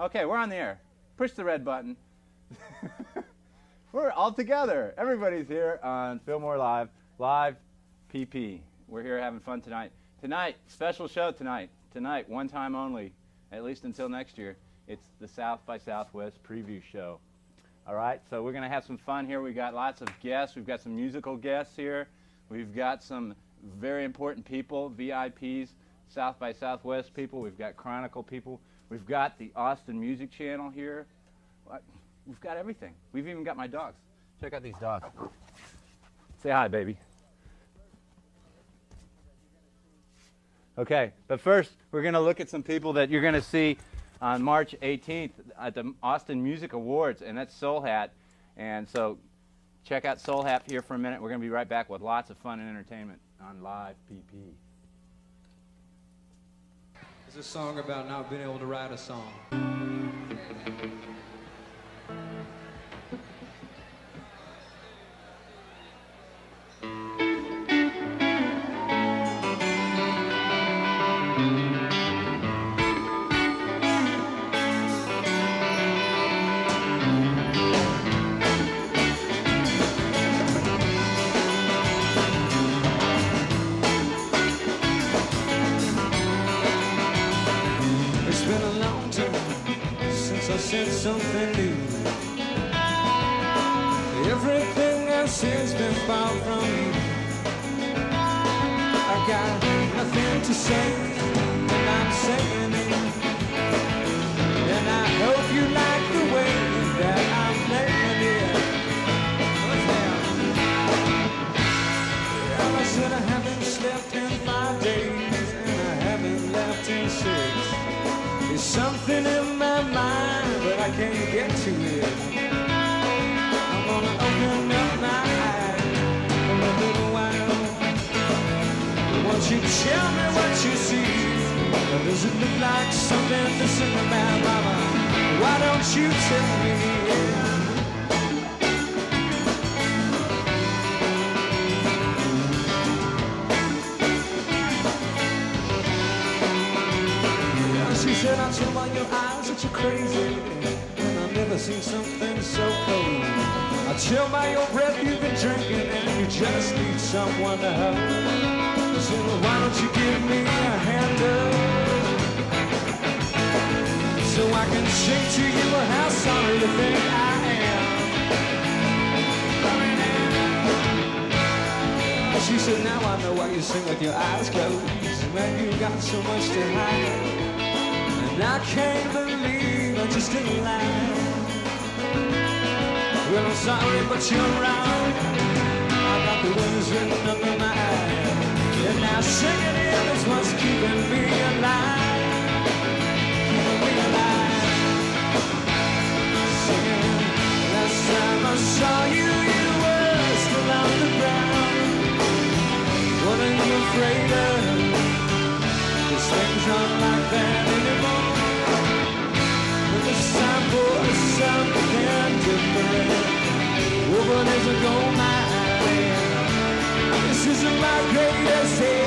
Okay, we're on the air. Push the red button. We're all together. Everybody's here on Fillmore Live. Live PP. We're here having fun tonight. Tonight, special show tonight. Tonight, one time only, at least until next year. It's the South by Southwest preview show. All right, so we're going to have some fun here. We've got lots of guests. We've got some musical guests here. We've got some very important people, VIPs, South by Southwest people. We've got Chronicle people. We've got the Austin Music Channel here. We've got everything. We've even got my dogs. Check out these dogs. Say hi, baby. Okay, but first we're going to look at some people that you're going to see on March 18th at the Austin Music Awards, and that's Soul Hat. And so check out Soul Hat here for a minute. We're going to be right back with lots of fun and entertainment on Live PP. It's a song about not being able to write a song. Something new. Everything I said's been far from you. I got nothing to say, and I'm saying it. And I hope you like the way that I'm playing it. What's that? Well, I said I haven't slept in 5 days, and I haven't laughed in 6. There's something in my mind, but I can't get to it. I'm gonna open up my eyes for a little while. Won't you tell me what you see? Or does it look like something to sing about, mama? Why don't you tell me? She said, I tell by your eyes that you're crazy, and I've never seen something so cold. I tell by your breath you've been drinking, and you just need someone to hold. I said, well, why don't you give me a hand up, so I can sing to you how sorry you think I am. She said, now I know why you sing with your eyes closed, man, you got so much to hide. And I can't believe I just didn't lie. Well, I'm sorry, but you're wrong. I got the words written under my eyes, and now singing it is what's keeping me alive. Keeping me alive. Singing, last time I saw you, you were still on the ground. What are you afraid of? 'Cause things aren't like that anymore. But it's time for something different. Oh, but there's a gold mine. This isn't my greatest hit.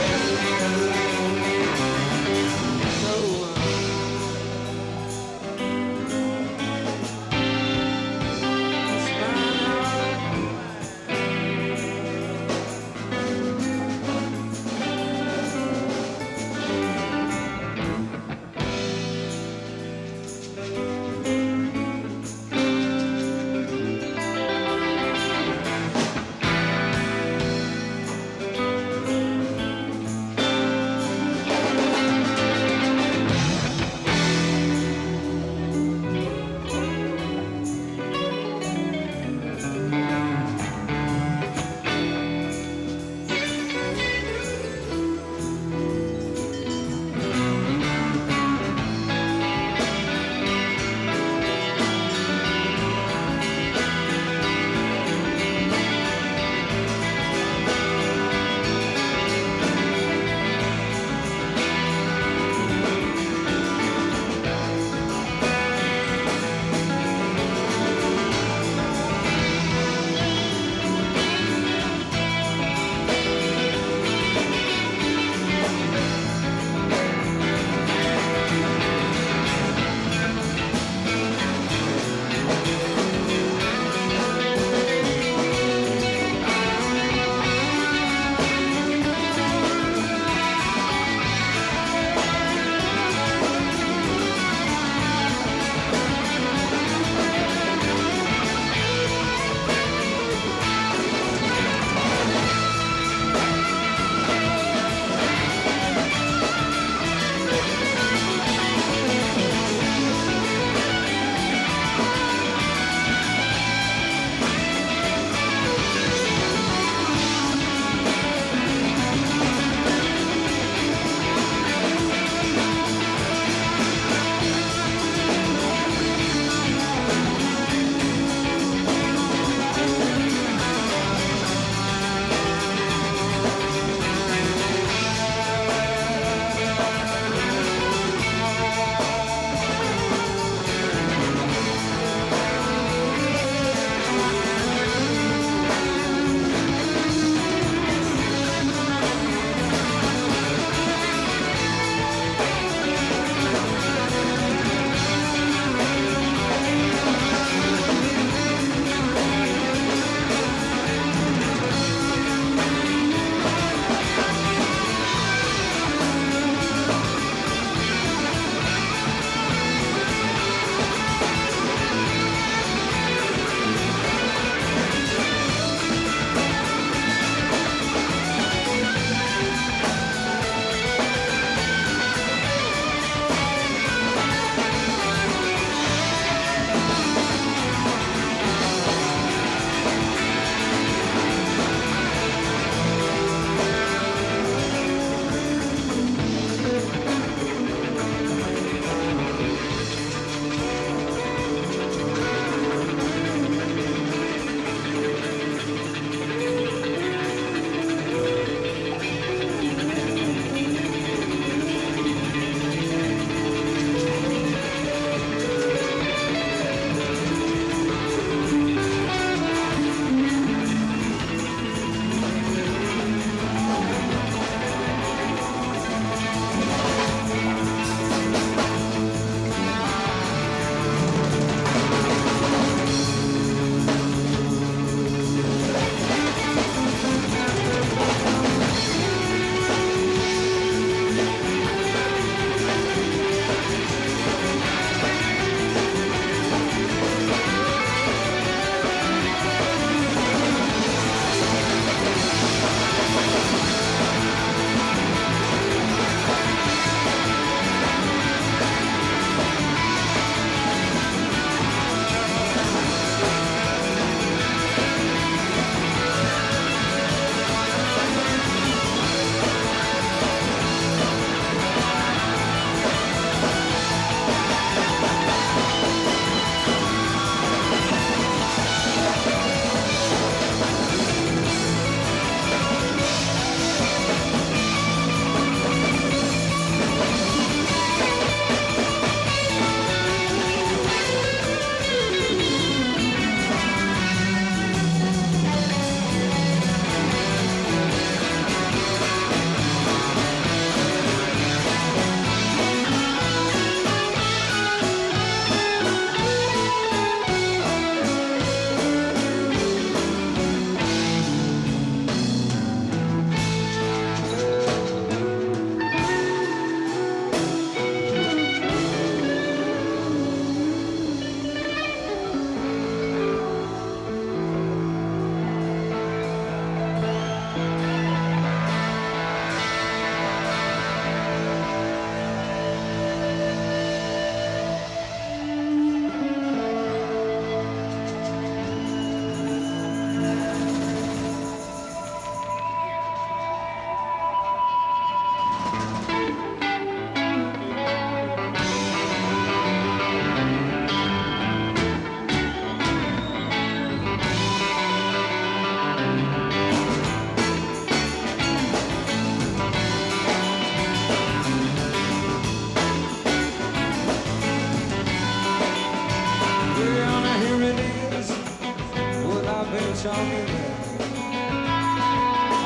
much on me.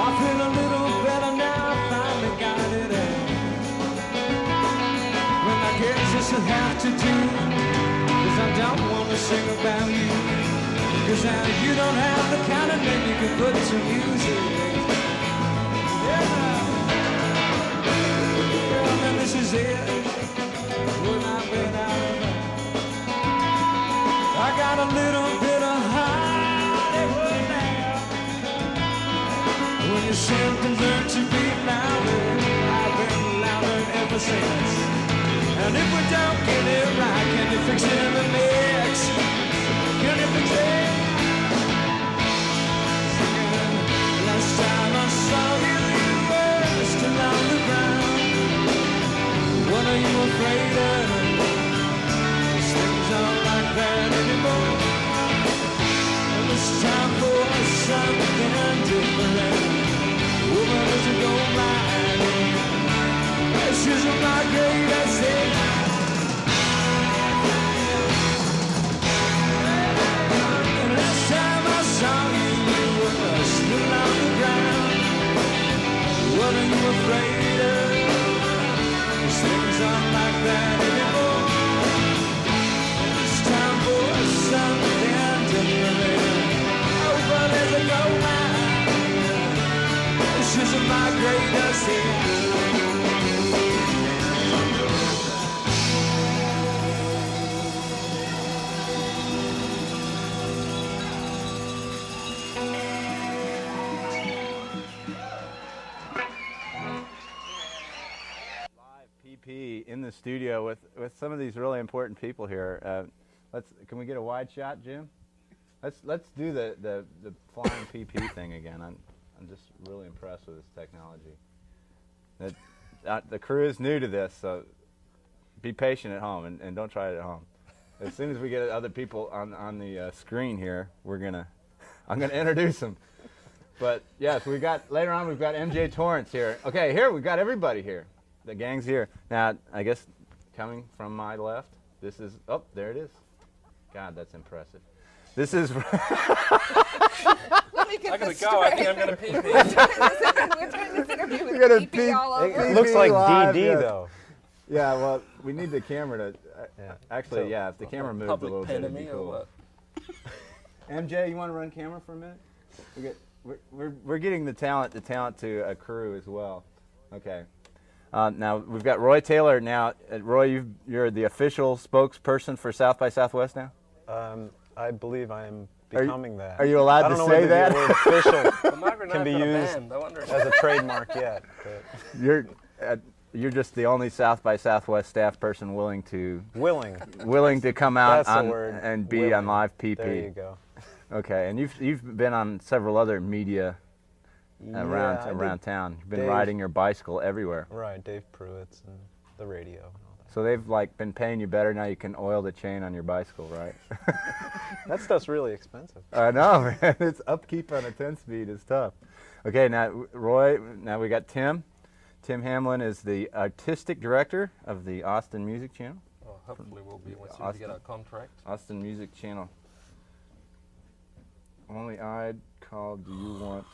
I feel a little better now, I finally got it out. Well, I guess this will have to do, 'cause I don't want to sing about you. 'Cause now you don't have the kind of name you can put to music. Yeah. Well, and this is it. When I've been out of it, I got a little bit of Hollywood now. When you simply learn to be louder, I've been louder ever since. And if we don't get it right, can you fix it in the mix? Can you fix it? Singing, last time I saw you, you were still on the ground. What are you afraid of? These things aren't like that anymore. And it's time for something different. Woman doesn't go right. This isn't my greatest hit. And last time I saw you, you were still on the ground. What are you afraid of? Things aren't like that anymore. It's time for something different. Oh, but there's a go line. This isn't my greatest hit. In the studio with some of these really important people here. Can we get a wide shot, Jim? Let's do the flying PP thing again. I'm just really impressed with this technology. The crew is new to this, so be patient at home and don't try it at home. As soon as we get other people on the screen here, I'm gonna introduce them. But yes, later on we've got MJ Torrance here. Okay, here we've got everybody here. The gang's here. Now, I guess coming from my left, this is, oh, there it is. God, that's impressive. This is... Let me get I gotta this go. I think straight. I'm gonna pee. We're doing this interview with You're gonna pee all over. It looks like live, DD yeah. though. Yeah, well, we need the camera to... Yeah. Actually, So, yeah, if the camera moved a Public little bit, it'd be enemy or cool. what? MJ, you want to run camera for a minute? We're getting the talent to a crew as well. Okay. Now we've got Roy Taylor. Now, Roy, you're the official spokesperson for South by Southwest now. I believe I am becoming that. Are you allowed I don't to know say whether that? the word official Well, Margaret and can I've be got a used band. I wonder. as a trademark yet. But You're just the only South by Southwest staff person willing to willing. come out That's the word. and be willing. on live PP. There you go. Okay, and you've been on several other media around town. You've been riding your bicycle everywhere. Right, Dave Pruitt's and the radio and all that. So they've been paying you better now. You can oil the chain on your bicycle, right? That stuff's really expensive. I know, man. It's upkeep on a 10-speed is tough. Okay, now Roy. Now we got Tim. Tim Hamlin is the artistic director of the Austin Music Channel. Oh, hopefully we'll be once we get our contract. Austin Music Channel. Only I'd call. Do you want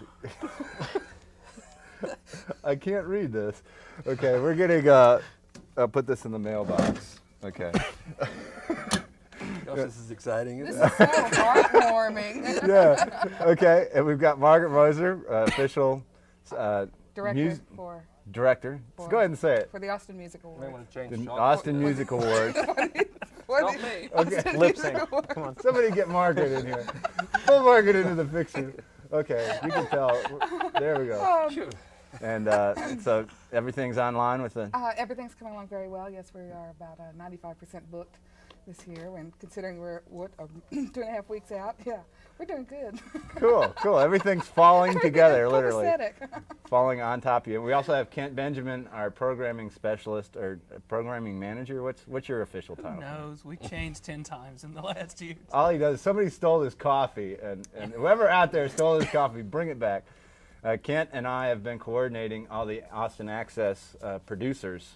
to? I can't read this. Okay, we're getting. I'll put this in the mailbox. Okay. Gosh, this is exciting, This isn't is so heartwarming. Yeah. Okay, and we've got Margaret Moser, official Director for director. Let's go ahead and say it. the Austin Music it? I Award. want to change The shots. Austin Music Awards. For Not the me. Okay. Austin Lip Music sync. Award. Come on. Somebody get Margaret in here. Pull Margaret into the picture. Okay, you can tell. There we go. Phew. And so everything's online with the. Everything's coming along very well. Yes, we are about 95% booked this year, and considering we're 2.5 weeks out, yeah, we're doing good. Cool. Everything's falling together, literally. Copacetic. Falling on top of you. We also have Kent Benjamin, our programming specialist or programming manager. What's your official title? Who knows? We changed 10 times in the last year. All he does is somebody stole his coffee, and whoever out there stole his coffee, bring it back. Kent and I have been coordinating all the Austin Access producers,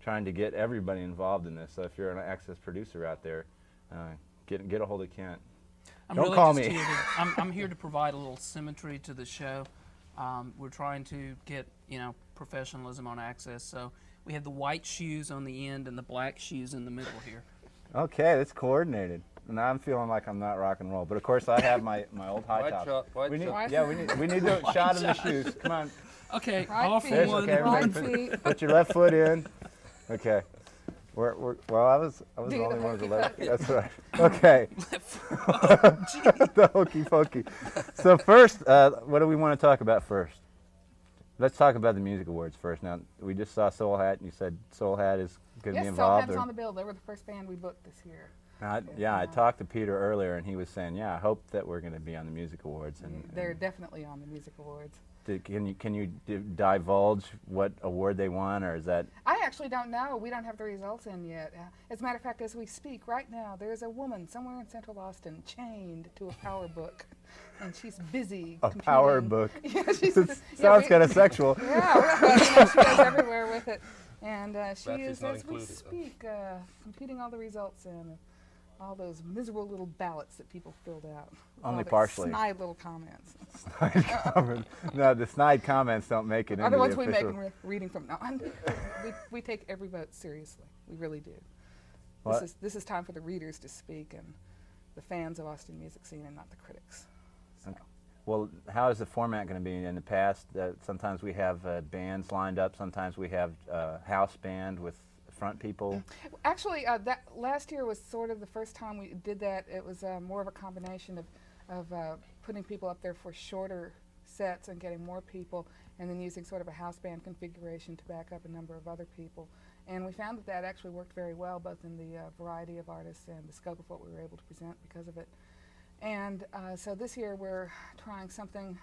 trying to get everybody involved in this. So if you're an Access producer out there, get a hold of Kent. I'm Don't really call just me. Here I'm here to provide a little symmetry to the show. We're trying to get, professionalism on Access. So we have the white shoes on the end and the black shoes in the middle here. Okay, that's coordinated. Now I'm feeling like I'm not rock and roll, but of course I have my old high White tops. shot, white we need, shot. yeah, we need a shot of the shoes. Come on, Okay, Right all feet. for there's one. okay. Right Everybody feet. put your left foot in. Okay. Well, I was Do the the only one with the hokey left. pokey. That's right. Okay. Oh, gee. The hokey pokey. So first, what do we want to talk about first? Let's talk about the music awards first. Now, we just saw Soul Hat, and you said Soul Hat is going to be Yes, Soul involved. Hat is on the bill. They were the first band we booked this year. I talked to Peter earlier, and he was saying, yeah, I hope that we're going to be on the music awards. And They're definitely on the music awards. can you divulge what award they won, or is that? I actually don't know. We don't have the results in yet. As a matter of fact, as we speak right now, there's a woman somewhere in Central Austin chained to a power book, and she's busy. A power computing. book. Yeah, she's. Sounds kind of sexual. Yeah, well, she goes everywhere with it, and she Battery's is, not as we included, though. speak, computing all the results in all those miserable little ballots that people filled out. Only All the partially. snide little comments. No, the snide comments don't make it into Other the ones we make official. them reading from. No, we take every vote seriously. We really do. What? This is time for the readers to speak and the fans of Austin music scene, and not the critics. So. Okay. Well, how is the format going to be? In the past, sometimes we have bands lined up. Sometimes we have house band with front people. Actually, that last year was sort of the first time we did that. It was more of a combination of putting people up there for shorter sets and getting more people, and then using sort of a house band configuration to back up a number of other people. And we found that that actually worked very well, both in the variety of artists and the scope of what we were able to present because of it. And so this year we're trying something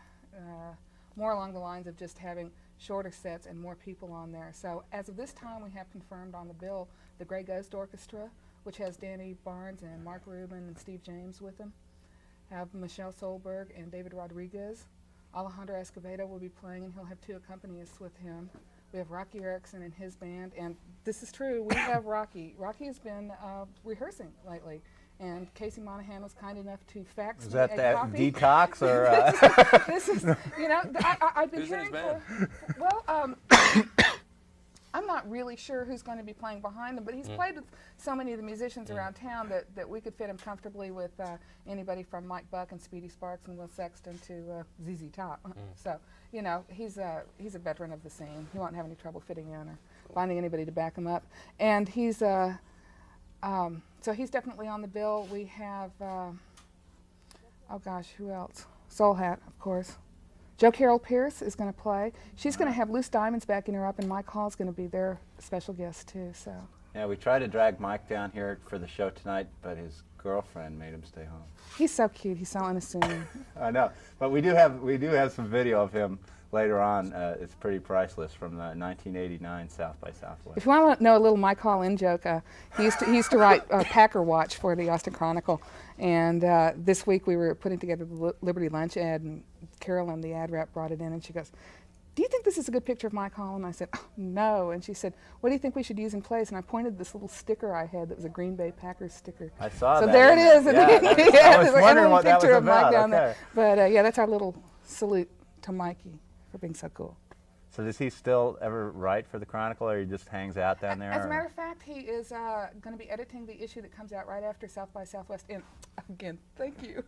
more along the lines of just having shorter sets and more people on there. So as of this time, we have confirmed on the bill the Grey Ghost Orchestra, which has Danny Barnes and Mark Rubin and Steve James with them. Have Michelle Solberg and David Rodriguez. Alejandro Escovedo will be playing, and he'll have two accompanists with him. We have Rocky Erickson and his band, and this is true, we have Rocky. Rocky has been rehearsing lately, and Casey Monahan was kind enough to fax Is me that a that copy. detox or? This is, I've been Who's in his hearing I'm not really sure who's going to be playing behind them, but he's played with so many of the musicians around town that we could fit him comfortably with anybody from Mike Buck and Speedy Sparks and Will Sexton to ZZ Top. So, he's a veteran of the scene. He won't have any trouble fitting in or finding anybody to back him up. And he's so he's definitely on the bill. We have who else? Soul Hat, of course. Jo Carroll Pierce is going to play. She's going to have Loose Diamonds backing her up, and Mike Hall's going to be their special guest too. So. Yeah, we tried to drag Mike down here for the show tonight, but his girlfriend made him stay home. He's so cute. He's so unassuming. I know, but we do have some video of him later on. It's pretty priceless from the 1989 South by Southwest. If you want to know a little Mike Hall in joke, he used to write Packer Watch for the Austin Chronicle, and this week we were putting together the Liberty Lunch ad, and Carolyn, the ad rep, brought it in, and she goes, "Do you think this is a good picture of Mike Hall?" And I said, "Oh, no." And she said, "What do you think we should use in place?" And I pointed this little sticker I had that was a Green Bay Packers sticker. I saw So that. there it is. Yeah, I was there's like wondering a what that picture was of Mike about. down there. Okay. But yeah, that's our little salute to Mikey for being so cool. So does he still ever write for the Chronicle, or he just hangs out down there? As a or- matter of fact, he is going to be editing the issue that comes out right after South by Southwest. And again, thank you.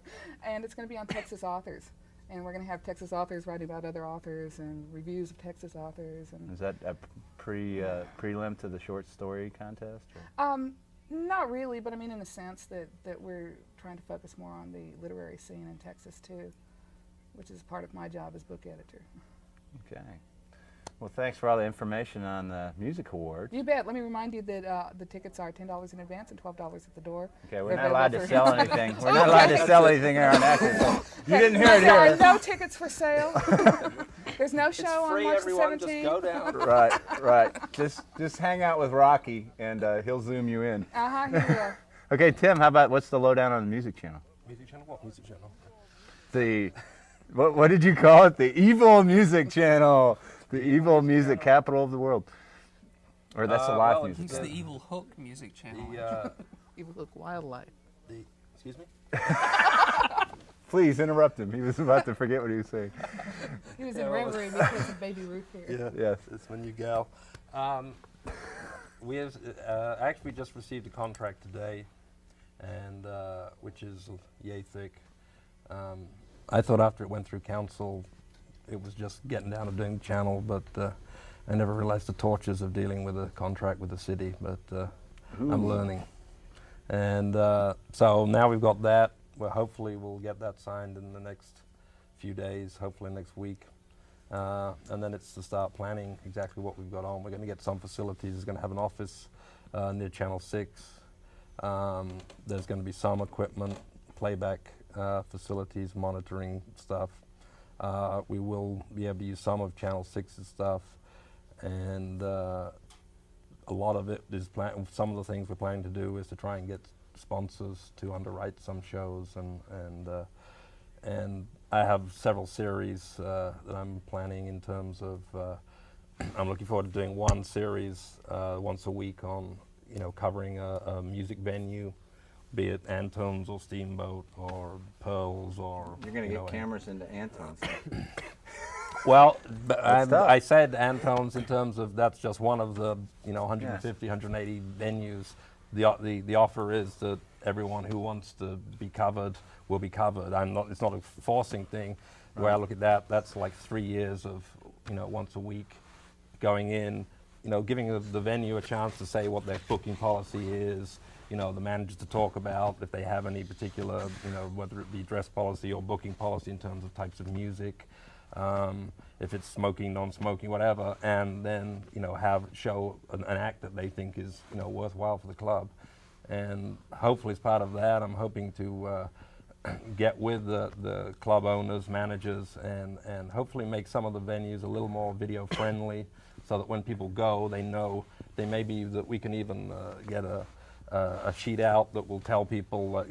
And it's going to be on Texas authors. And we're going to have Texas authors writing about other authors and reviews of Texas authors. And Is that a prelim to the short story contest? Or? not really, but I mean in the sense that we're trying to focus more on the literary scene in Texas too, which is part of my job as book editor. Okay. Well, thanks for all the information on the music awards. You bet. Let me remind you that the tickets are $10 in advance and $12 at the door. Okay, we're They're not allowed to available sell anything. We're not allowed to sell anything here on Access. You didn't hear it There are here. no tickets for sale. There's no show on Free, March everyone. 17th. Just go down. Right. Just hang out with Rocky, and he'll zoom you in. Here we are. Okay, Tim, how about what's the lowdown on the music channel? Music channel? What music channel? The what did you call it? The evil music channel. The evil music capital of the world. Or that's the live well, music. It's the Evil Hook music channel. The, Evil Look Wildlife. excuse me? Please interrupt him. He was about to forget what he was saying. He was in reverie because of Baby Ruth here. Yeah, Yes. it's my new gal. We have actually just received a contract today, and which is yay thick. I thought after it went through council, it was just getting down to doing the channel, but I never realized the tortures of dealing with a contract with the city. But I'm learning, and so now we've got that. Well, hopefully we'll get that signed in the next few days, hopefully next week. And then it's to start planning exactly what we've got on. We're going to get some facilities. It's going to have an office near Channel 6. There's going to be some equipment, playback facilities, monitoring stuff. We will be able to use some of Channel 6's stuff. And a lot of it is some of the things we're planning to do is to try and get sponsors to underwrite some shows, and I have several series that I'm planning in terms of I'm looking forward to doing one series once a week on covering a music venue, be it Antone's or Steamboat or Pearls or You're going to get cameras into Anton's. Well, That's tough. I said Antone's in terms of that's just one of the 150, 180 venues. The offer is that everyone who wants to be covered will be covered. It's not a forcing thing. The way I look at that, that's like 3 years of once a week going in, giving the venue a chance to say what their booking policy is. The managers to talk about if they have any particular, whether it be dress policy or booking policy in terms of types of music. If it's smoking, non-smoking, whatever, and then show an act that they think is worthwhile for the club, and hopefully as part of that, I'm hoping to get with the club owners, managers, and hopefully make some of the venues a little more video friendly, so that when people go, they know they may be that we can even get a sheet out that will tell people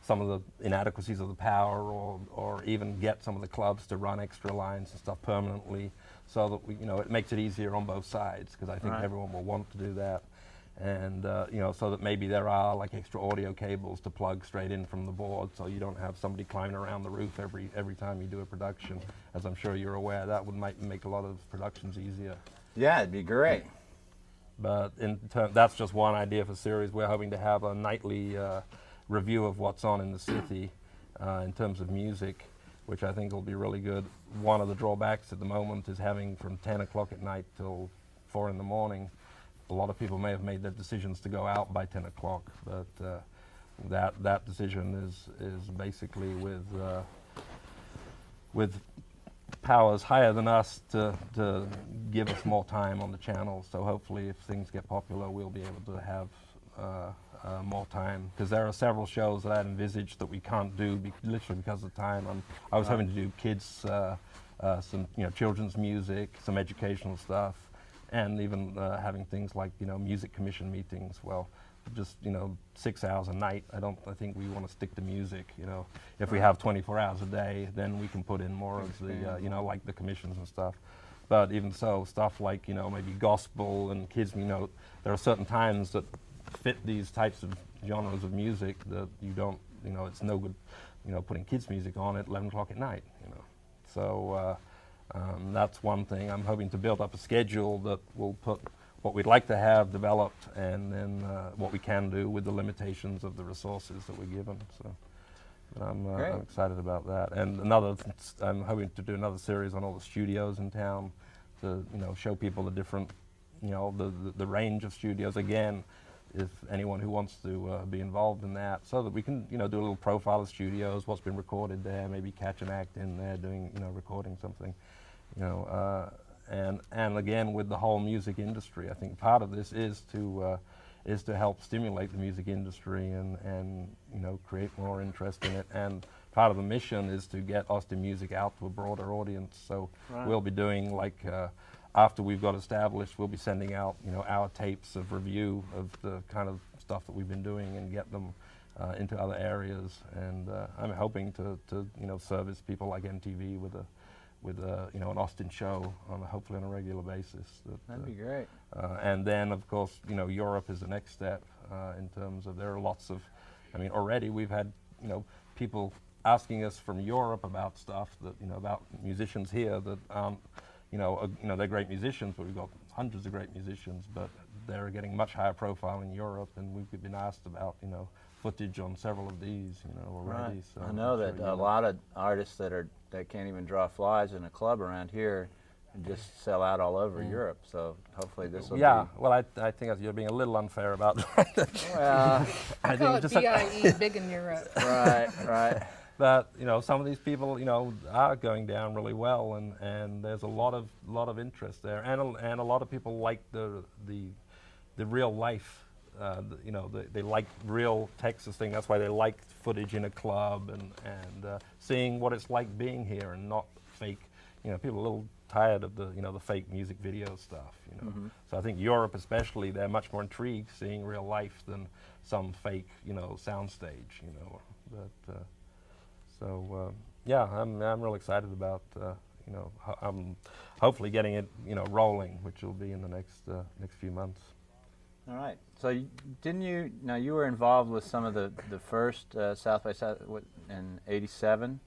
some of the inadequacies of the power, or even get some of the clubs to run extra lines and stuff permanently, so that it makes it easier on both sides, because I think everyone will want to do that, and so that maybe there are like extra audio cables to plug straight in from the board, so you don't have somebody climbing around the roof every time you do a production. As I'm sure you're aware, that would make a lot of productions easier. Yeah, it'd be great. But that's just one idea for series. We're hoping to have a nightly review of what's on in the city in terms of music, which I think will be really good. One of the drawbacks at the moment is having from 10 o'clock at night till 4 in the morning. A lot of people may have made their decisions to go out by 10 o'clock, but that decision is basically with powers higher than us to give us more time on the channel. So hopefully if things get popular, we'll be able to have more time, because there are several shows that I had envisaged that we can't do literally because of time. I was having to do kids, some children's music, some educational stuff, and even having things like music commission meetings. Well, just 6 hours a night. I think we want to stick to music. If we have 24 hours a day, then we can put in more of the like the commissions and stuff. But even so, stuff like maybe gospel and kids. There are certain times that fit these types of genres of music that you don't, it's no good, putting kids music on at 11 o'clock at night, So that's one thing. I'm hoping to build up a schedule that will put what we'd like to have developed, and then what we can do with the limitations of the resources that we're given. So I'm excited about that. And I'm hoping to do another series on all the studios in town to show people the different, the range of studios again. If anyone who wants to be involved in that, so that we can, do a little profile of studios, what's been recorded there, maybe catch an act in there doing, recording something, and again with the whole music industry, I think part of this is to help stimulate the music industry and create more interest in it. And part of the mission is to get Austin music out to a broader audience. So we'll be doing like. After we've got established, we'll be sending out, our tapes of review of the kind of stuff that we've been doing and get them into other areas. And I'm hoping to service people like MTV with an Austin show hopefully on a regular basis. That'd be great. And then, of course, Europe is the next step in terms of there are lots of, already we've had, people asking us from Europe about stuff that, about musicians here that aren't, they're great musicians, but we've got hundreds of great musicians, but they're getting much higher profile in Europe, and we've been asked about, footage on several of these, already. Right. So I know I'm that sure a lot of artists that can't even draw flies in a club around here just sell out all over Europe. So hopefully this will be. Well, I think you're being a little unfair about that. Well, I call it BIE, big in Europe. right. But some of these people are going down really well, and there's a lot of interest there, and a lot of people like the real life. They like real Texas thing. That's why they like footage in a club and seeing what it's like being here and not fake. People are a little tired of the fake music video stuff. So I think Europe especially, they're much more intrigued seeing real life than some fake soundstage. I'm real excited about I'm hopefully getting it rolling, which will be in the next few months. All right. So you were involved with some of the first South by South in '87?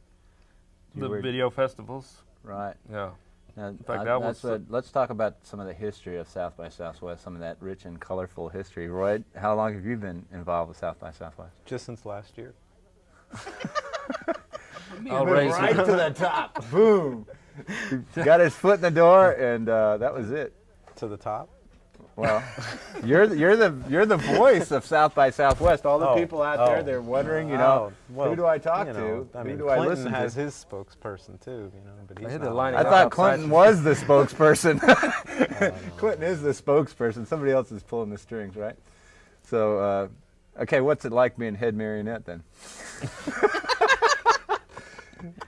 The video festivals. Right. Yeah. Now, In fact, let's talk about some of the history of South by Southwest, some of that rich and colorful history. Roy, how long have you been involved with South by Southwest? Just since last year. Right to the top. Boom. Got his foot in the door, and that was it. To the top? Well, you're the voice of South by Southwest. All the people out there, they're wondering, who do I talk to? I mean, who do I Clinton listen has to? his spokesperson too, but he's they're not. lining I up thought outside. Clinton was the spokesperson. Clinton is the spokesperson. Somebody else is pulling the strings, right? So, okay, what's it like being head marionette then?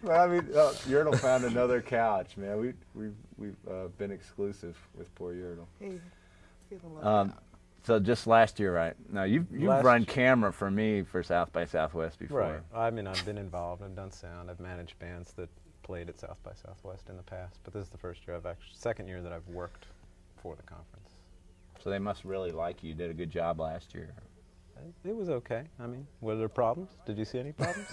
Well, I mean, Yertle found another couch, man. We've been exclusive with poor Yertle. Hey, feeling left out. So just last year, right? Now you've run camera for me for South by Southwest before. Right. I mean, I've been involved. I've done sound. I've managed bands that played at South by Southwest in the past. But this is the second year that I've worked for the conference. So they must really like you. You did a good job last year. It was okay. I mean, were there problems? Did you see any problems?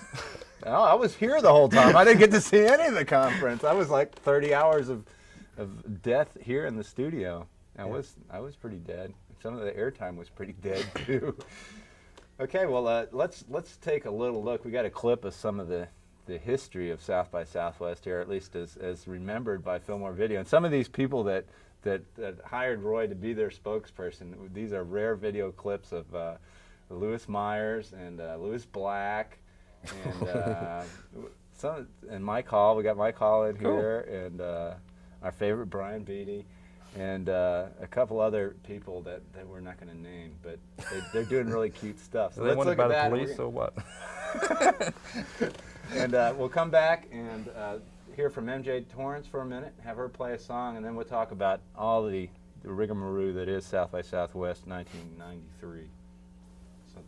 No, I was here the whole time. I didn't get to see any of the conference. I was like 30 hours of death here in the studio. I was pretty dead. Some of the airtime was pretty dead too. Okay, well let's take a little look. We got a clip of some of the history of South by Southwest here, at least as remembered by Fillmore Video. And some of these people that hired Roy to be their spokesperson, these are rare video clips of Louis Myers and Louis Black and Mike Hall. We got Mike Hall in here, and our favorite Brian Beatty, and a couple other people that we're not going to name, but they're doing really cute stuff. So they let's want look about at that. the police or what? And we'll come back and hear from MJ Torrance for a minute, have her play a song, and then we'll talk about all the rigmarole that is South by Southwest 1993. So,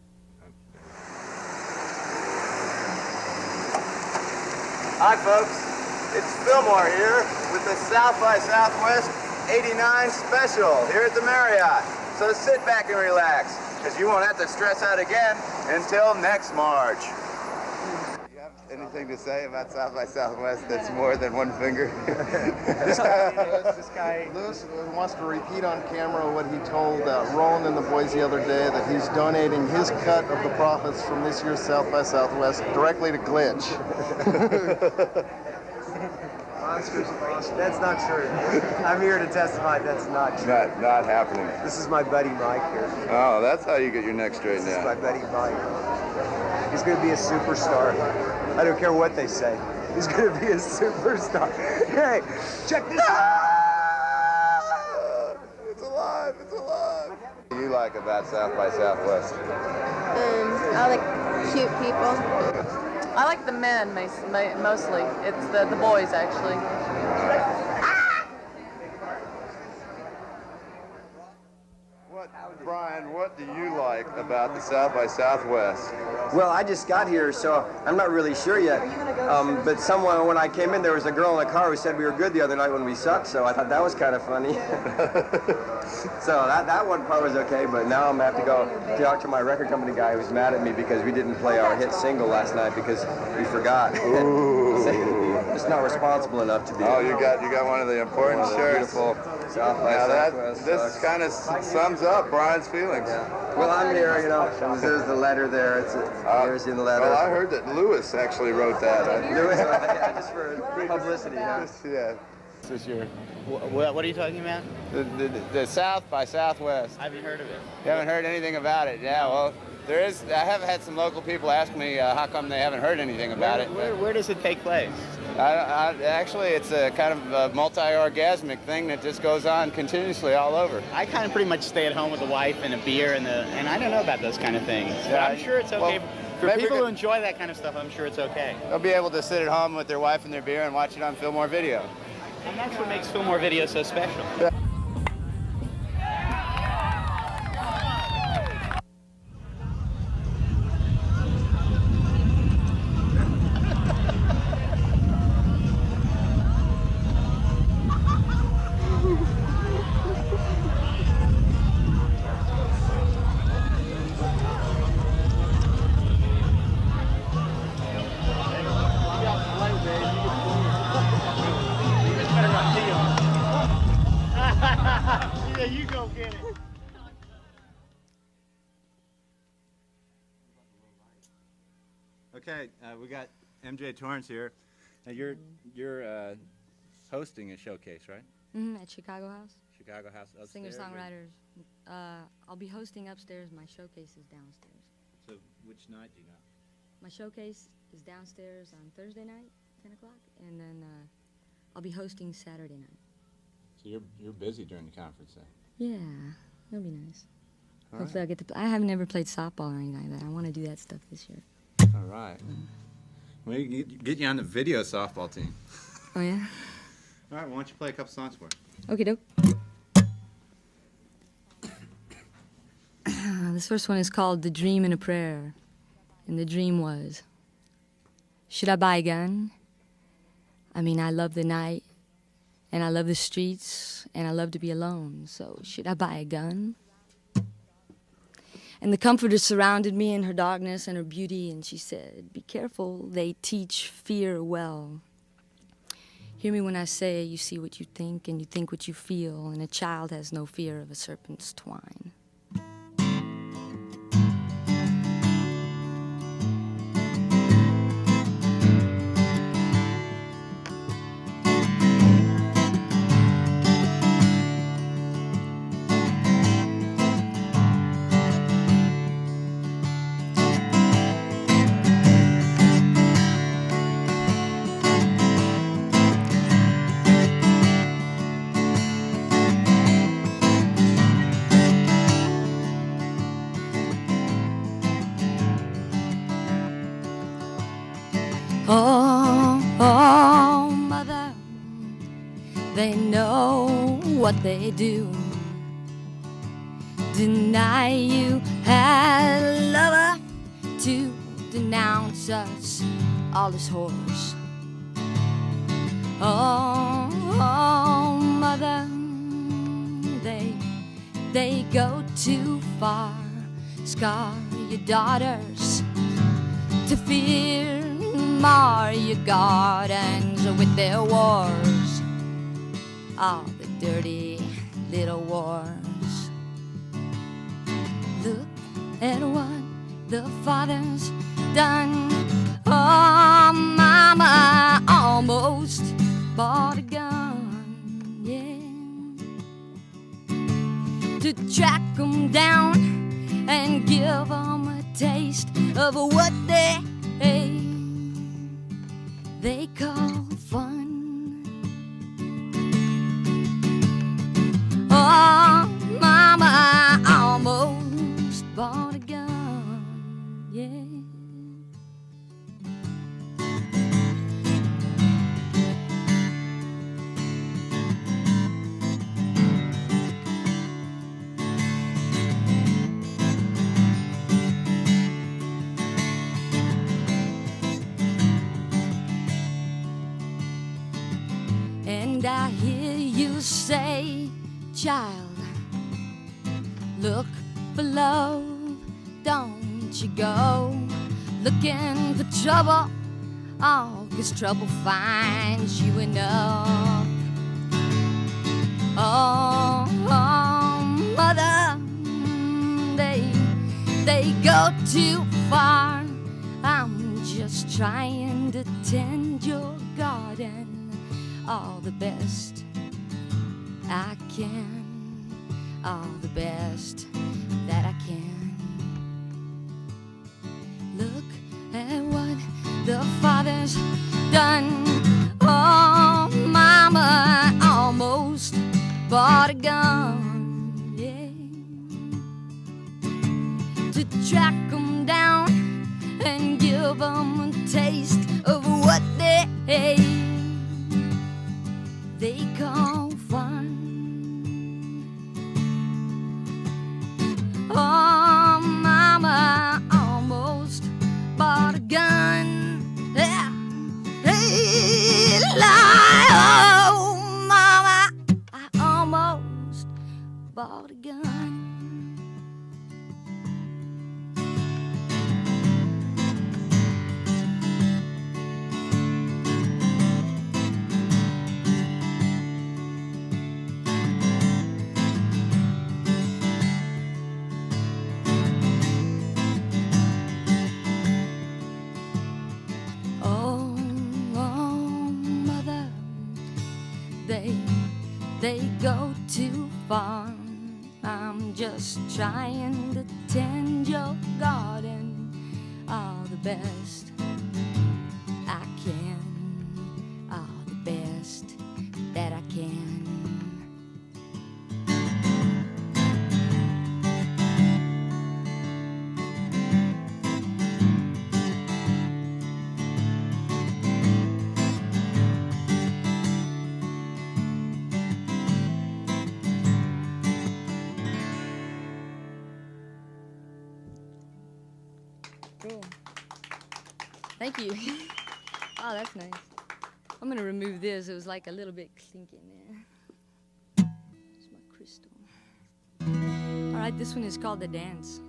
Hi folks, it's Fillmore here with the South by Southwest 89 special here at the Marriott. So sit back and relax, because you won't have to stress out again until next March. Do you have anything to say about South by Southwest that's more than one finger? This guy Lewis wants to repeat on camera what he told Roland and the boys the other day, that he's donating his cut of the profits from this year's South by Southwest directly to Glitch. That's not true. I'm here to testify that's not true. Not happening. This is my buddy Mike here. Oh, that's how you get your neck straightened This is my out. buddy Mike. He's going to be a superstar. I don't care what they say. He's going to be a superstar. Hey, check this out. It's alive, it's alive. What do you like about South by Southwest? I like cute people. I like the men mostly. It's the boys actually. Brian, what do you like about the South by Southwest? Well, I just got here, so I'm not really sure yet. But someone, when I came in, there was a girl in the car who said we were good the other night when we sucked, so I thought that was kind of funny. So that one part was okay, but now I'm going to have to go talk to my record company guy who's mad at me because we didn't play our hit single last night because we forgot. Ooh. Just not responsible enough to be. Oh, you got one of the important shirts. Beautiful South by Now Southwest. this kind of sums up Brian's feelings. Yeah. Well, I'm here, you know. There's the letter there. Here's in the letter. Well, I heard that Lewis actually wrote that. Lewis, yeah, just for publicity. Yeah. This is your What are you talking about? The South by Southwest. I haven't heard of it. You haven't heard anything about it? Yeah, well, there is. I have had some local people ask me how come they haven't heard anything about it. Where does it take place? Actually, it's a kind of a multi-orgasmic thing that just goes on continuously all over. I kind of pretty much stay at home with a wife and a beer and I don't know about those kind of things. But I'm sure it's okay. Well, for people who enjoy that kind of stuff, I'm sure it's okay. They'll be able to sit at home with their wife and their beer and watch it on Fillmore Video. And that's what makes Fillmore Video so special. Okay, we got MJ Torrance here. Now you're hosting a showcase, right? At Chicago House. Chicago House upstairs. Singer-songwriters. I'll be hosting upstairs. My showcase is downstairs. So which night do you know? My showcase is downstairs on Thursday night, 10 o'clock, and then I'll be hosting Saturday night. So you're busy during the conference then? Yeah, it'll be nice. All Hopefully I'll get to. I have never played softball or anything like that. I want to do that stuff this year. All right. We can get you on the video softball team. Oh yeah. All right. Why don't you play a couple songs for us? Okie doke. This first one is called "The Dream and a Prayer," and the dream was: should I buy a gun? I mean, I love the night, and I love the streets, and I love to be alone. So should I buy a gun? And the comforter surrounded me in her darkness and her beauty, and she said, "Be careful, they teach fear well. Hear me when I say you see what you think, and you think what you feel, and a child has no fear of a serpent's twine." Oh, mother, they know what they do. Deny you had a lover to denounce us, all this horse. Oh, mother, they go too far, scar your daughters to fear, mar your gardens with their wars, all the dirty little wars. Look at what the father's done. Oh, mama almost bought a gun, yeah, to track 'em down and give 'em a taste of what they call fun. Oh, mama almost bought a gun, yeah. And I hear you say, child, look for love, don't you go looking for trouble. Oh, 'cause trouble finds you enough. Oh, mother, they go too far. I'm just trying to tend your garden all the best I can, all the best that I can. Look at what the Father's done. Oh, Mama almost bought a gun, yeah, to track 'em down and give 'em a taste of what they call fun. Oh, Mama almost bought a gun. Yeah. Hey, lie. Oh, Mama, I almost bought a gun. They go too far. I'm just trying to tend your garden all the best I can, all the best that I can. Cool. Thank you. Oh, that's nice. I'm gonna remove this. It was like a little bit clinking there. It's my crystal. All right, this one is called The Dance.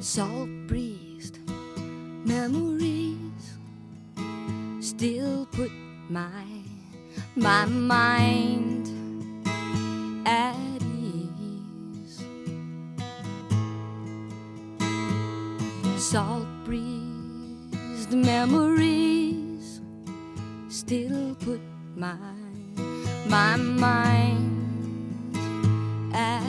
Salt breezed memories still put my mind at ease. Salt breezed memories still put my mind at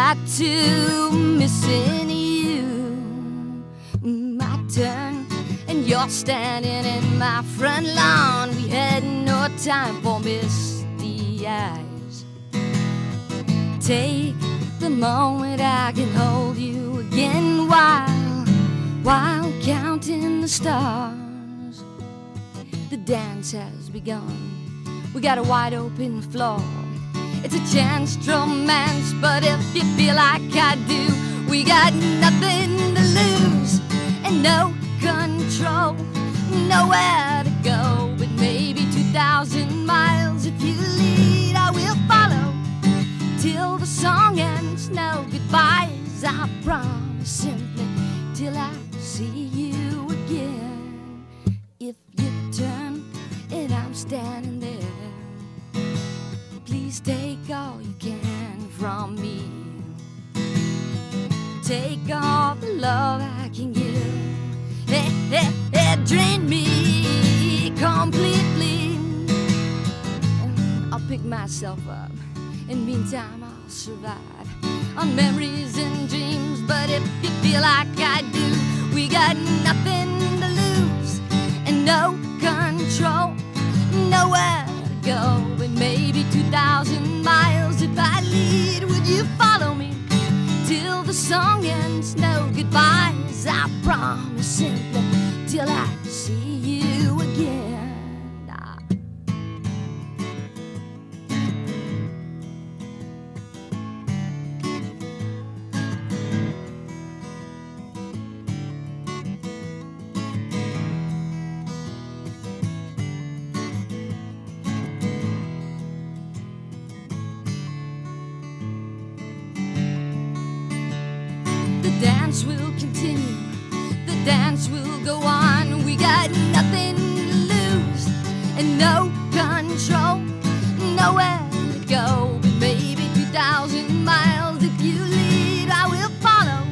I too missing you. My turn, and you're standing in my front lawn. We had no time for misty eyes. Take the moment I can hold you again while counting the stars. The dance has begun. We got a wide open floor. It's a chance to romance, but if you feel like I do, we got nothing to lose and no control, nowhere to go, but maybe 2,000 miles. If you lead, I will follow till the song ends. No goodbyes, I promise, simply till I see you again. If you turn and I'm standing there, please take all you can from me. Take all the love I can give. Drain me completely. pick myself up. In the meantime, I'll survive on memories and dreams. But if you feel like I do, we got nothing to lose and no control, nowhere to go. But maybe 2,000 miles if I lead, would you follow me till the song ends? No goodbyes, I promise, simply till I see you again. The dance will continue, the dance will go on. We got nothing to lose and no control, nowhere to go. But maybe 2,000 miles if you lead, I will follow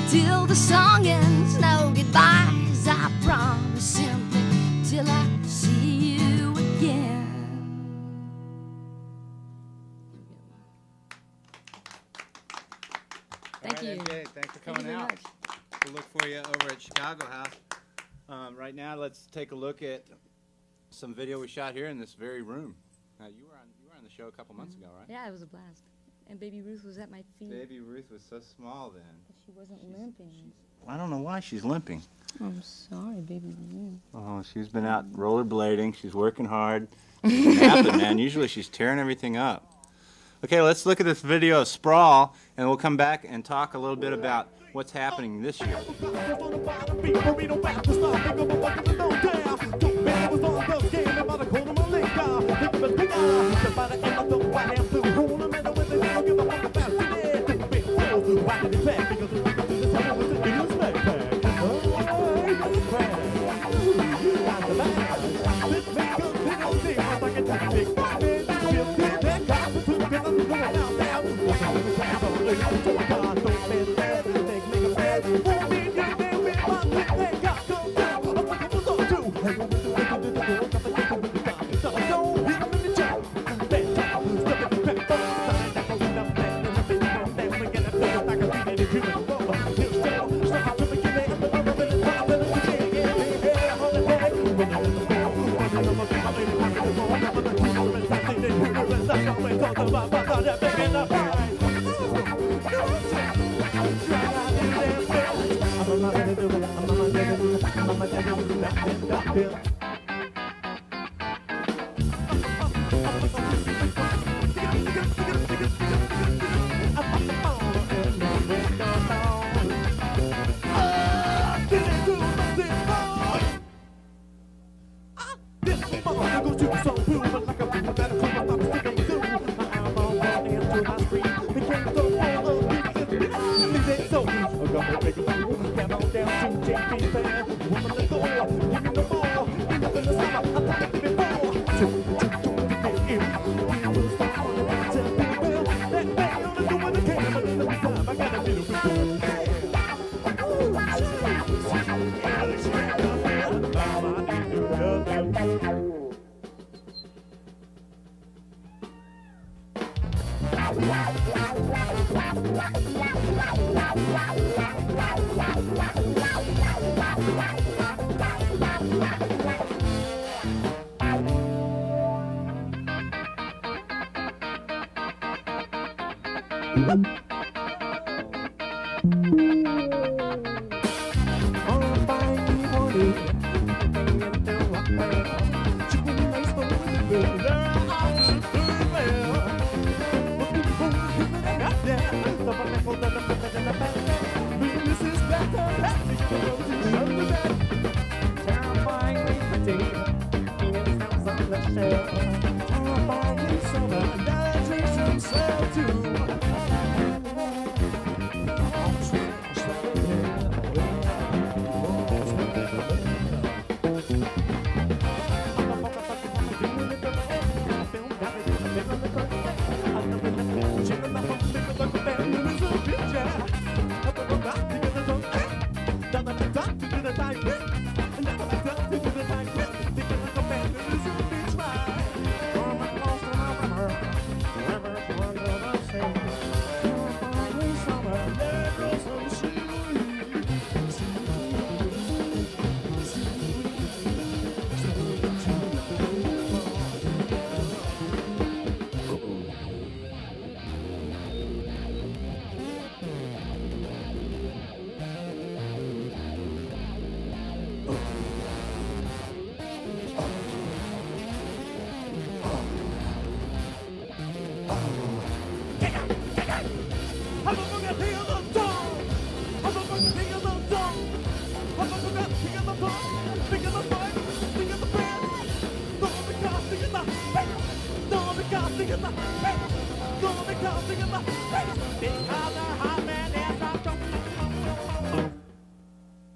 till the song ends. No goodbyes, I promise, simply till I see you again. Thank All right, you. MJ, thanks for Thank you coming very out. much. We'll look for you over at Chicago House. Right now, let's take a look at some video we shot here in this very room. You were on the show a couple months ago, right? Yeah, it was a blast. And Baby Ruth was at my feet. Baby Ruth was so small then. She wasn't limping. I don't know why she's limping. I'm sorry, Baby Ruth. Oh, she's been out rollerblading. She's working hard. She's napping, man. Usually she's tearing everything up. Okay, let's look at this video of Sprawl, and we'll come back and talk a little bit about what's happening this year.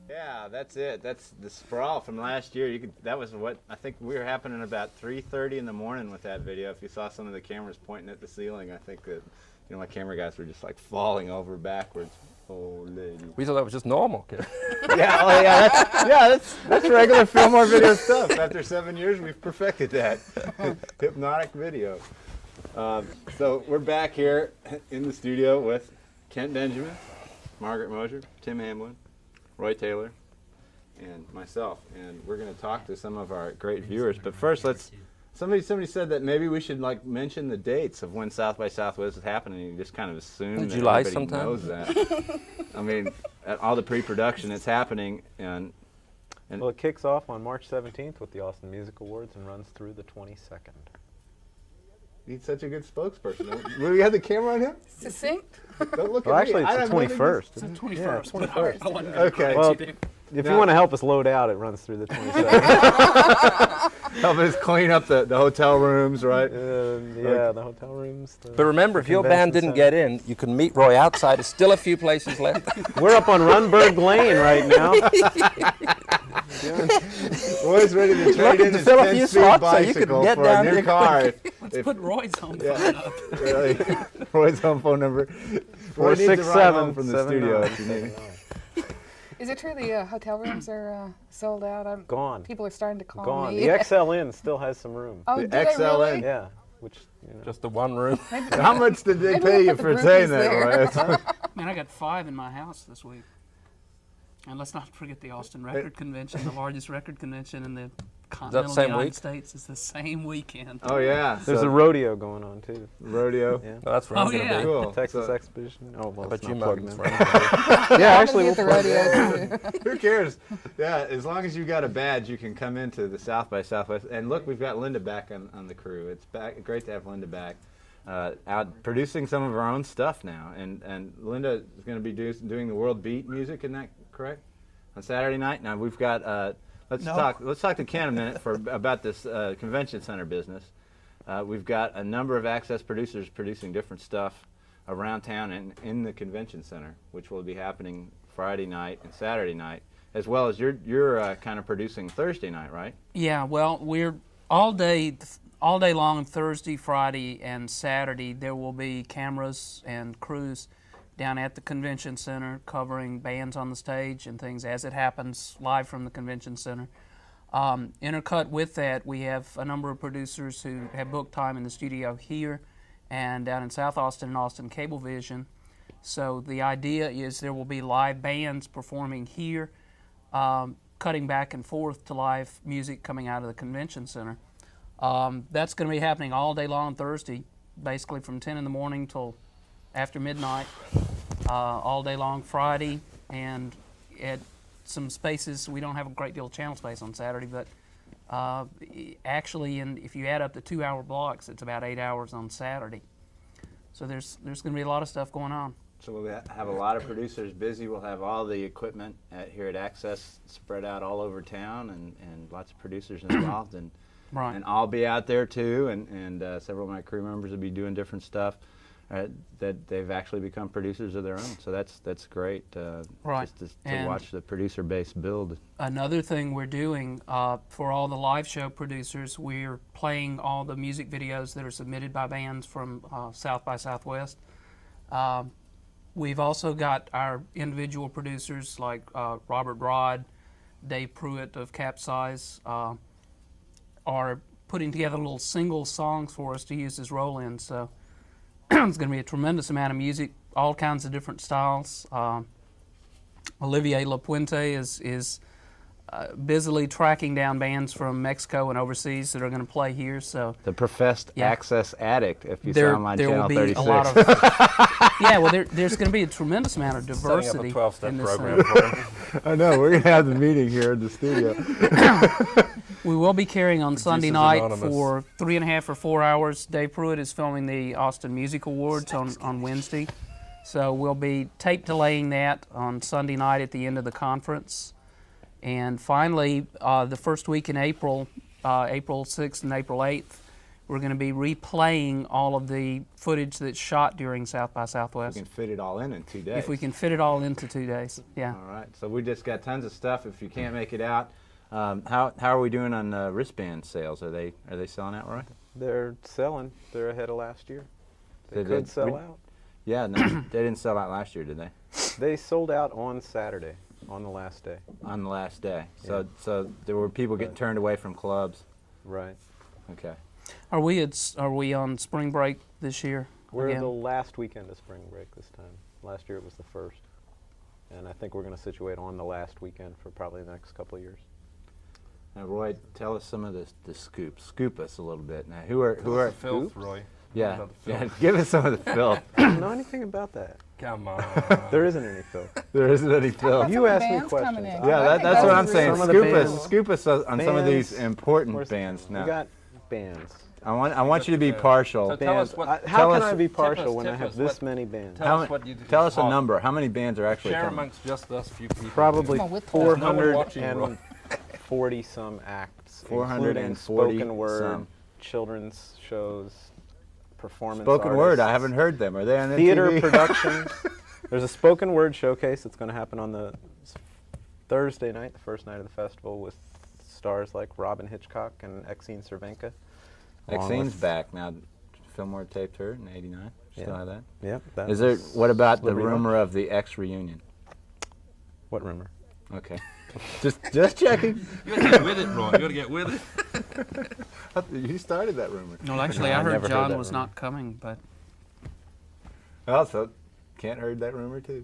Yeah, that's it. That's the sprawl from last year. You could. That was what I think we were happening about 3:30 in the morning with that video. If you saw some of the cameras pointing at the ceiling, I think that my camera guys were just like falling over backwards. Oh, lady. We thought that was just normal. Yeah, oh yeah, that's regular Fillmore video stuff. After 7 years, we've perfected that. Hypnotic video. So we're back here in the studio with Kent Benjamin, Margaret Mosier, Tim Hamlin, Roy Taylor, and myself. And we're going to talk to some of our great viewers. But first, somebody said that maybe we should like mention the dates of when South by Southwest is happening. You just kind of assume that July everybody sometime? knows that. I mean, at all the pre-production, it's happening, and well, it kicks off on March 17th with the Austin Music Awards and runs through the 22nd. he's such a good spokesperson. Will you have the camera on him? Succinct? Don't look Well, at actually, me. it's the 21st. It's the 21st. Yeah, 21st. I wasn't Okay. Well, you if Now- you want to help us load out, it runs through the 22nd. Help us clean up the hotel rooms, right? Yeah, the hotel rooms. But remember, if your band didn't get in, you can meet Roy outside. There's still a few places left. We're up on Runberg Lane right now. Roy's ready to trade looking in to his fill a few 10-speed slots so you could bicycle get for down a new here car. Let's put Roy's home phone up. Really? Roy's home phone number. Roy needs to ride home 467 from the studio if you need. Is it true the hotel rooms are sold out? Gone. People are starting to call Gone. me. The XL Inn still has some room. Oh, The do they XL really? Inn. Yeah, which Just the one room. How much did they Maybe pay we'll you put the for groupies saying there. that, Roy? Man, I got 5 in my house this week. And let's not forget the Austin Record Convention, the largest record convention in the continental same United week? States. It's the same weekend. Oh yeah. there's so a rodeo going on too. rodeo. Yeah. Well, that's where Oh, I'm going to yeah. be. Cool. Texas So- Expedition. Oh well, But it's you not plugged might. in. I'm Yeah, gonna actually, get we'll the plug rodeo too. Who cares? Yeah, as long as you got a badge, you can come into the South by Southwest. And look, we've got Linda back on the crew. It's great to have Linda back, out producing some of her own stuff now. And Linda is going to be doing the World Beat music. Isn't that correct? On Saturday night. Now we've got. Let's talk to Ken a minute about this convention center business. We've got a number of Access producers producing different stuff around town and in the convention center, which will be happening Friday night and Saturday night, as well as you're kind of producing Thursday night, right? Yeah, well, we're all day long, Thursday, Friday, and Saturday. There will be cameras and crews down at the convention center covering bands on the stage and things as it happens live from the convention center. Intercut with that, we have a number of producers who have booked time in the studio here and down in South Austin and Austin Cablevision. So the idea is there will be live bands performing here, cutting back and forth to live music coming out of the convention center. That's going to be happening all day long Thursday, basically from 10 in the morning till after midnight, all day long Friday, and at some spaces we don't have a great deal of channel space on Saturday, but actually, if you add up the 2-hour blocks, it's about 8 hours on Saturday. So there's going to be a lot of stuff going on. So we'll have a lot of producers busy. We'll have all the equipment here at Access spread out all over town, and lots of producers involved, and Right. and I'll be out there too, and several of my crew members will be doing different stuff. That they've actually become producers of their own, so that's great. Right. Just to And watch the producer base build. Another thing we're doing for all the live show producers, we're playing all the music videos that are submitted by bands from South by Southwest. We've also got our individual producers like Robert Rod, Dave Pruitt of Capsize, are putting together little single songs for us to use as roll-ins. So it's going to be a tremendous amount of music, all kinds of different styles. Olivier Lapuente is busily tracking down bands from Mexico and overseas that are going to play here. So The professed Yeah. Access addict, if you there, saw him on there Channel will be 36. a lot of yeah. Well, there's going to be a tremendous amount of diversity Setting up a 12-step in this program thing. for him. I know, we're going to have the meeting here in the studio. We will be carrying on Sunday Producers night Anonymous. for 3.5 or 4 hours. Dave Pruitt is filming the Austin Music Awards on Wednesday. So we'll be tape delaying that on Sunday night at the end of the conference. And finally, the first week in April, April 6th and April 8th, we're going to be replaying all of the footage that's shot during South by Southwest. We can fit it all in 2 days. If we can fit it all into 2 days, yeah. All right. So we just got tons of stuff. If you can't make it out, how are we doing on wristband sales? Are they selling out, Roy? They're selling. They're ahead of last year. They Did could sell out. Yeah, no, they didn't sell out last year, did they? They sold out on Saturday, on the last day. On the last day. Yeah. So there were people getting turned away from clubs. Right. Okay. Are we on spring break this year? We're again? the last weekend of spring break this time. Last year it was the first. And I think we're going to situate on the last weekend for probably the next couple of years. Now, Roy, tell us some of the scoops. Scoop us a little bit. Now, who are filth, Roy? Yeah, give us some of the filth. I don't know anything about that. Come on. There isn't any filth. There isn't any filth. You asked me questions. Yeah, that's what I'm saying. Scoop us on some of these Bands. important bands now. We got bands. I want you to be partial. So tell us what. How can I be partial when I have this many bands? Tell us what you Tell us a number. How many bands are actually Share coming? amongst just us few people. Probably Come on, with 440 some acts, 440 including spoken word, some. children's shows, performance Spoken word. I artists, haven't heard them. Are they on theater MTV? productions. There's a spoken word showcase that's going to happen on the Thursday night, the first night of the festival, with stars like Robin Hitchcock and Exene Cervenka. along Exine's with- back now. Fillmore taped her in '89. Still Yeah. have that. Yep. that Is there? was What about the Liberty rumor Lounge. of the X reunion? What rumor? Okay. just checking. You gotta get with it, Roy. You gotta get with it. You started that rumor. No, actually, No, I I heard never heard John that was rumor. not coming, but Also, Kent heard that rumor too.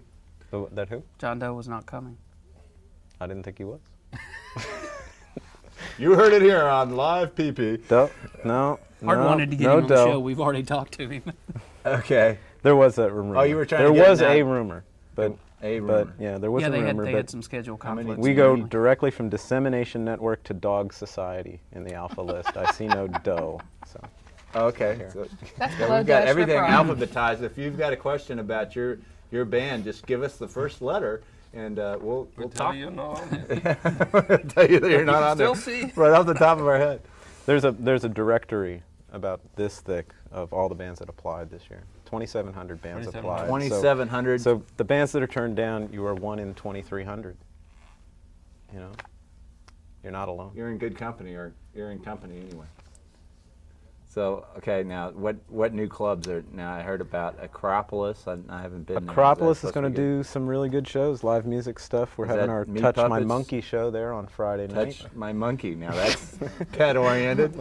That who? John Doe was not coming. I didn't think he was. You heard it here on Live PP. No. Hard no, wanted to get no him on the Doe. show. We've already talked to him. Okay. There was that rumor. Oh, you were trying there to get was that- a rumor, but A but rumor. yeah, there was yeah, a rumor. they but had some schedule How many- conflicts. we go apparently. directly from Dissemination Network to Dog Society in the Alpha list. I see no Doe. So Okay. Here. So, That's yeah, below we've got Dash everything Ripper. alphabetized. If you've got a question about your band, just give us the first letter, and we'll We'll talk. tell you no. Tell you that you're not on still there. see. Right off the top of our head. there's a directory about this thick of all the bands that applied this year. 2,700 bands 2,700. applied. 2,700. So the bands that are turned down, you are one in 2,300. You know, you're not alone. You're in good company, or you're in company anyway. So, okay, now what new clubs are? Now I heard about Acropolis. I haven't been. Acropolis is going to do some really good shows, live music stuff. We're Is having that our Meat Touch My Puppets? Monkey show there on Friday Touch night. My Monkey. Now that's pet oriented.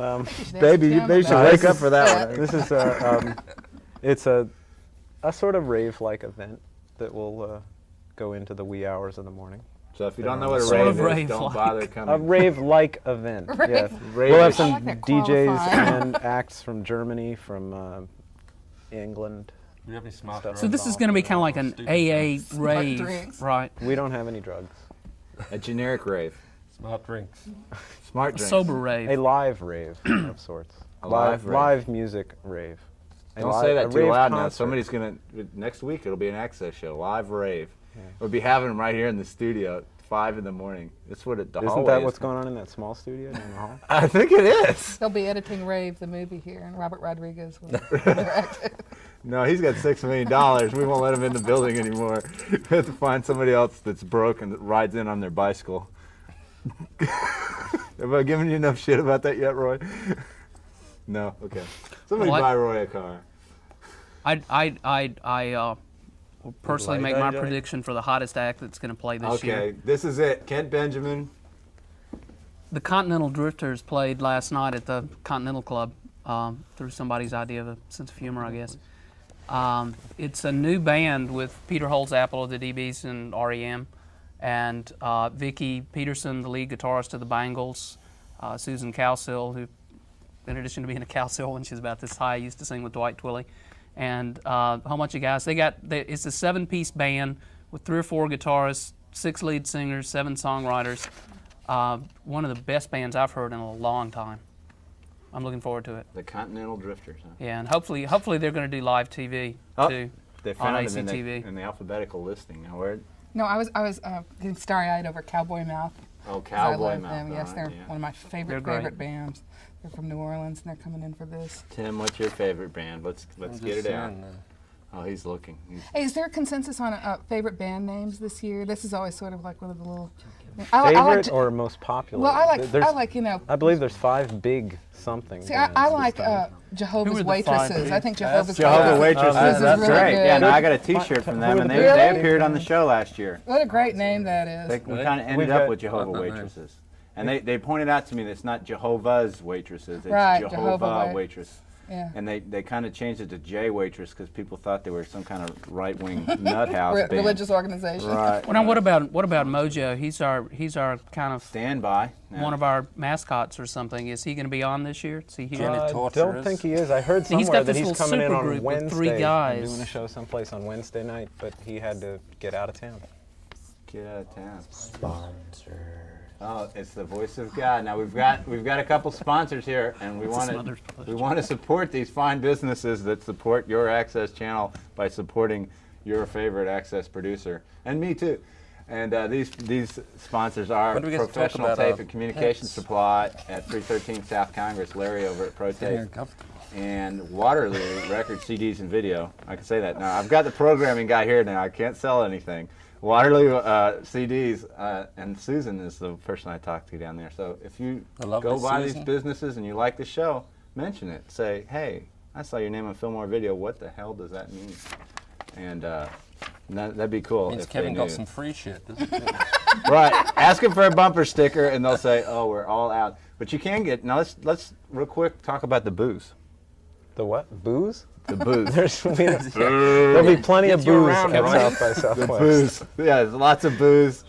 Baby, you maybe should wake up for that one. This is it's a sort of rave-like event that will go into the wee hours of the morning. So if you don't know what a Sort rave of is, rave-like. don't bother A coming. rave-like event. Rave. Yeah. Rave We'll have is- some I like that DJs qualifying. and acts from Germany, from England. Do you have any smart Stuff. So this is going to be kind of like an AA rave, drinks. right? We don't have any drugs. A generic rave. Smart drinks. Smart A drinks. sober A rave. live rave of sorts. A live rave. live music rave. A Don't li- say a that too rave loud now. concert. Somebody's gonna next week. It'll be an access show, live rave. We'll be having them right here in the studio at 5 in the morning. That's what the Isn't hallway that is. what's going on in that small studio down the hall? I think it is. They'll be editing Rave, the movie here, and Robert Rodriguez will direct it. No, he's got $6 million. We won't let him in the building anymore. We have to find somebody else that's broke and that rides in on their bicycle. Have I given you enough shit about that yet, Roy? No. Okay. Somebody Well, buy Roy a car. I will personally make my Light, prediction for the hottest act that's going to play this year. Okay, this is it. Kent Benjamin. The Continental Drifters played last night at the Continental Club through somebody's idea of a sense of humor, I guess. It's a new band with Peter Holzapfel of the DBs and REM, and Vicky Peterson, the lead guitarist of the Bangles, Susan Cowsill, who, in addition to being a Cowsill when she was about this high, used to sing with Dwight Twilley, and a whole bunch of guys. It's a 7-piece band with 3 or 4 guitarists, 6 lead singers, 7 songwriters. One of the best bands I've heard in a long time. I'm looking forward to it. The Continental Drifters. Huh? Yeah, and hopefully they're going to do live TV Oh. too. they found it ACTV. in the alphabetical listing. Now where? No, I was getting starry-eyed over Cowboy Mouth. Oh, 'cause Cowboy I love Mouth. them. Yes, all they're right, yeah. one of my They're favorite great. bands. They're from New Orleans, and they're coming in for this. Tim, what's your favorite band? Let's I'm get just it out. saying, Oh, he's looking. Hey, is there a consensus on favorite band names this year? This is always sort of like one of the little. Favorite or most popular? Well, I There's- like I believe there's 5 big something. See, I bands like this time. Jehovah's Who are the Waitresses. five I think people? Jehovah's Jehovah's Waitresses. Waitresses is That's really great. good. Yeah, no, I got a T-shirt from them, and they Really? appeared on the show last year. What a great name that is. We kind of ended We've up got- with Jehovah Waitresses. And they pointed out to me that it's not Jehovah's Waitresses, it's Right, Jehovah Jehovah Waitress. Yeah. And they kind of changed it to J Waitress because people thought they were some kind of right-wing nut house band. Religious organization. Right. Well, now what about Mojo? He's our kind of Standby. one of our mascots or something. Is he going to be on this year? Is he here? I don't think he is. I heard He's somewhere got that this he's little coming in super on group with Wednesday. 3 guys. Doing a show someplace on Wednesday night, but he had to get out of town. Get out of town. Sponsor. Oh, it's the voice of God. Now we've got a couple sponsors here, and we want to support these fine businesses that support your Access channel by supporting your favorite Access producer, and me too. And these sponsors are When do we get to talk Professional about, Tape and Communication pets? Supply at 313 South Congress, Larry over at Pro Tape, and Waterloo Record CDs and Video. I can say that now. I've got the programming guy here now. I can't sell anything. Waterloo CDs, and Susan is the person I talked to down there. So if you go by these businesses and you like the show, mention it. Say, hey, I saw your name on Fillmore Video. What the hell does that mean? And that'd be cool. Means if Kevin they got knew. some free shit. Doesn't it? Right. Ask them for a bumper sticker, and they'll say, "Oh, we're all out." But you can get. Now let's real quick talk about the booze. The what? Booze? The booze. There'll be plenty of booze around, at right? South by Southwest. The booze. Yeah, there's lots of booze.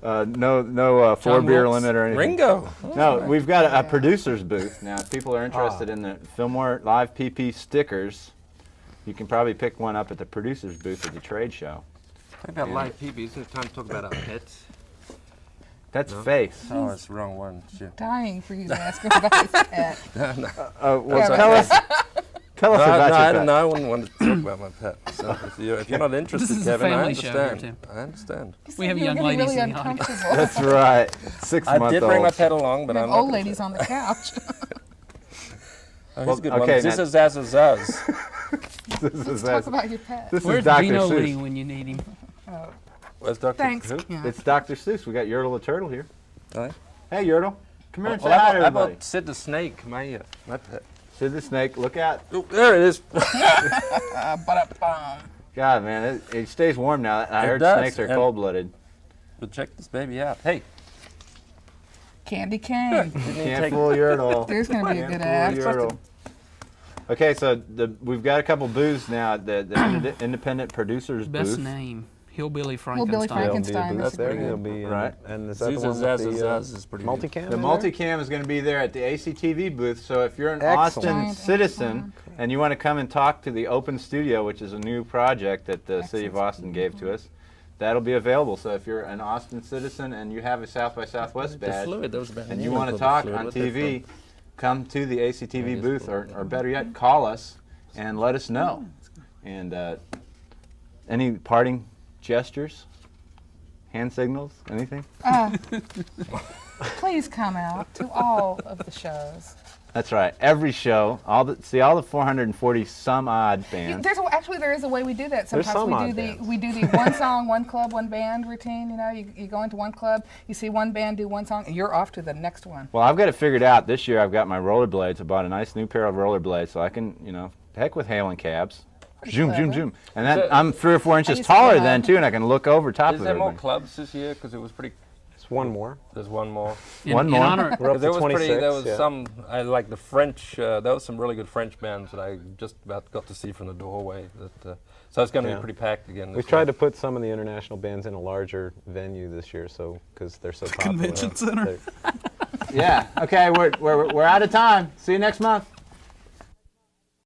No 4 beer Wilkes. limit or anything. Ringo. No, we've got a producer's booth. Now, if people are interested in the Fillmore Live PP stickers, you can probably pick one up at the producer's booth at the trade show. Talk about live people. Isn't it time to talk about our pets? That's face. Oh, it's the wrong one. Shit. Dying for you to ask him about his pet. Well, tell us No, about your I pet. don't know. I wouldn't want to talk about my pet. So if you're not interested, This is a Kevin, I family show here, understand. Tim. I understand. We have You're young getting ladies really in the audience. uncomfortable. That's right. I 6-month-old. did bring my pet along, but We I'm have not old gonna- ladies on the couch. Oh, he's Well, a good okay, one. This now- is Zaz. This is Talk about your pet. This Where's is Dr. Dino Seuss. Lee when you need him? Where's Dr. Thanks. Who? Yeah. It's Dr. Seuss. We got Yertle the Turtle here. All right. Hey, Yertle. Come here and say Well, hi to how everybody. about Sid the Snake, my pet? Sid the Snake, look out. Oh, there it is. God, man, it stays warm now. I It heard does, snakes are and- cold-blooded. But check this baby out. Hey, Candy cane. Can't fool Yertle. There's going to be a Can't good fool ad. Yertle. Okay, so we've got a couple booths now. The independent producers Best booth. name, Hillbilly Hillbilly Frankenstein. There'll be a Frankenstein. booth That's there. pretty He'll good. be Right. And is that the Zaz one with Zaz the Zaz is pretty good. multicam? The in there? multicam is going to be there at the ACTV booth. So if you're an Excellent. Austin Giant citizen Amazon. and you want to come and talk to the Open Studio, which is a new project that the City of Austin gave to us, that'll be available. So if you're an Austin citizen and you have a South by Southwest The badge fluid, that was about and you want to talk on TV, come to the ACTV booth, or better yet, call us and let us know. And any parting gestures, hand signals, anything? Please come out to all of the shows. That's right. Every show, all the 440 some odd bands. There is a way we do that. There's Sometimes some we odd do bands. we do the one song, one club, one band routine. You know, you go into one club, you see one band do one song, and you're off to the next one. Well, I've got it figured out. This year I've got my rollerblades. I bought a nice new pair of rollerblades so I can, heck with hailing cabs. Zoom, zoom, zoom. And that, I'm 3 or 4 inches used to taller have- then, too, and I can look over top Is of there more everybody. clubs this year? Because it was pretty. It's one more. There's one more. One more? honor, We're up There to was 26. there was yeah. some. I like the French. There was some really good French bands that I just about got to see from the doorway. So it's going to Yeah. be pretty packed again. We've this tried year. to put some of the international bands in a larger venue this year, because they're so popular. Convention center. They're- Yeah. Okay, we're out of time. See you next month.